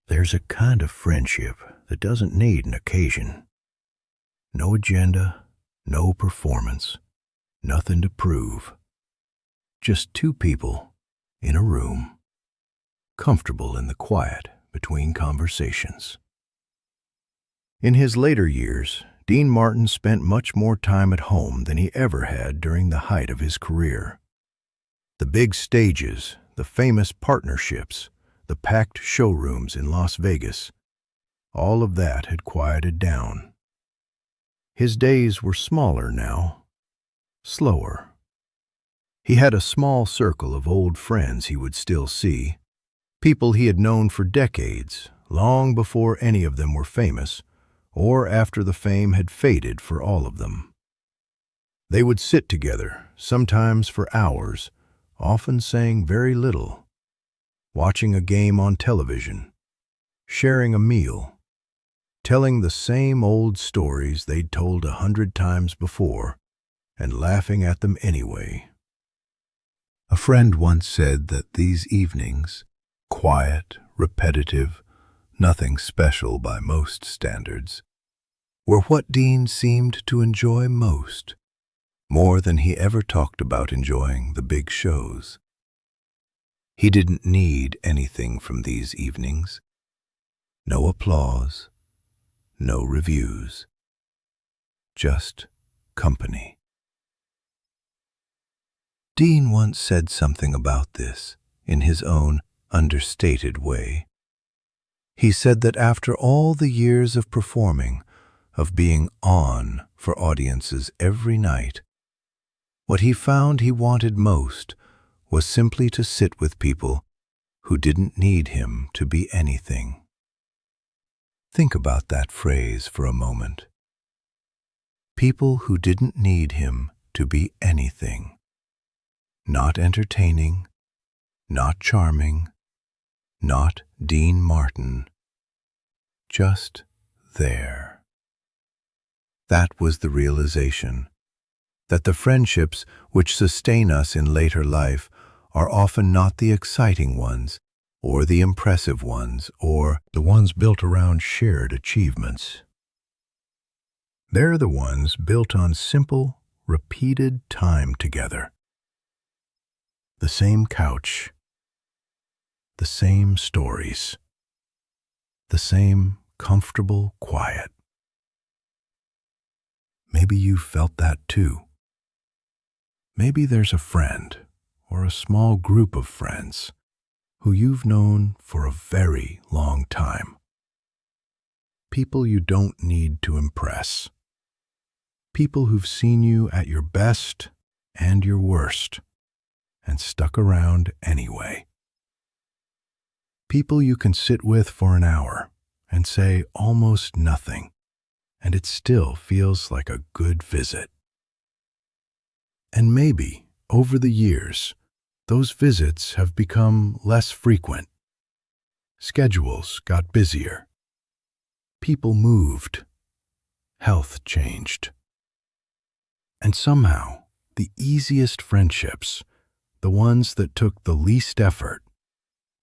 There's a kind of friendship that doesn't need an occasion. No agenda, no performance, nothing to prove. Just two people in a room, comfortable in the quiet between conversations. In his later years, Dean Martin spent much more time at home than he ever had during the height of his career. The big stages, the famous partnerships, the packed showrooms in Las Vegas, all of that had quieted down. His days were smaller now, slower. He had a small circle of old friends he would still see, people he had known for decades, long before any of them were famous, or after the fame had faded for all of them. They would sit together, sometimes for hours, often saying very little, watching a game on television, sharing a meal, telling the same old stories they'd told 100 times before, and laughing at them anyway. A friend once said that these evenings, quiet, repetitive, nothing special by most standards, were what Dean seemed to enjoy most, more than he ever talked about enjoying the big shows. He didn't need anything from these evenings. No applause, no reviews, just company. Dean once said something about this in his own understated way. He said that after all the years of performing, of being on for audiences every night, what he found he wanted most was simply to sit with people who didn't need him to be anything. Think about that phrase for a moment. People who didn't need him to be anything. Not entertaining, not charming, not Dean Martin. Just there. That was the realization that the friendships which sustain us in later life are often not the exciting ones, or the impressive ones, or the ones built around shared achievements. They're the ones built on simple, repeated time together. The same couch, the same stories, the same comfortable quiet. Maybe you felt that too. Maybe there's a friend or a small group of friends who you've known for a very long time. People you don't need to impress. People who've seen you at your best and your worst and stuck around anyway. People you can sit with for an hour and say almost nothing, and it still feels like a good visit. And maybe, over the years, those visits have become less frequent. Schedules got busier. People moved. Health changed. And somehow, the easiest friendships, the ones that took the least effort,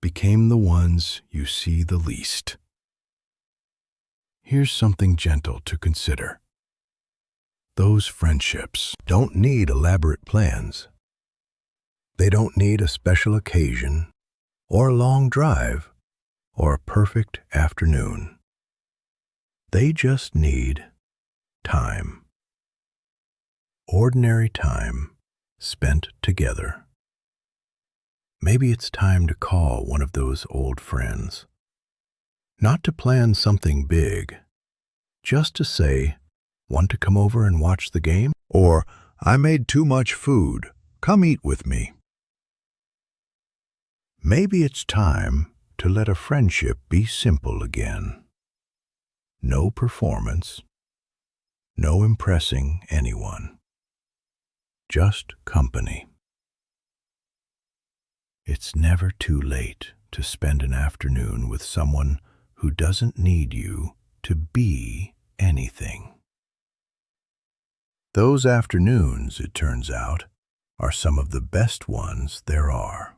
became the ones you see the least. Here's something gentle to consider. Those friendships don't need elaborate plans. They don't need a special occasion, or a long drive, or a perfect afternoon. They just need time. Ordinary time spent together. Maybe it's time to call one of those old friends. Not to plan something big, just to say, "Want to come over and watch the game?" Or, "I made too much food. Come eat with me." Maybe it's time to let a friendship be simple again. No performance, no impressing anyone. Just company. It's never too late to spend an afternoon with someone who doesn't need you to be anything. Those afternoons, it turns out, are some of the best ones there are.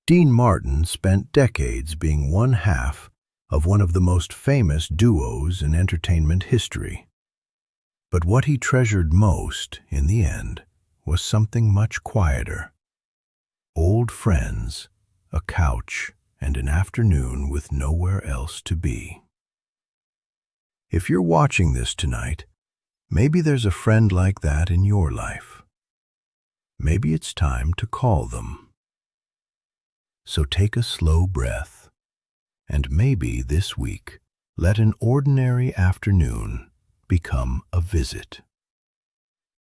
Dean Martin spent decades being one half of one of the most famous duos in entertainment history. But what he treasured most, in the end, was something much quieter. Old friends, a couch, and an afternoon with nowhere else to be. If you're watching this tonight, maybe there's a friend like that in your life. Maybe it's time to call them. So take a slow breath, and maybe this week, let an ordinary afternoon become a visit.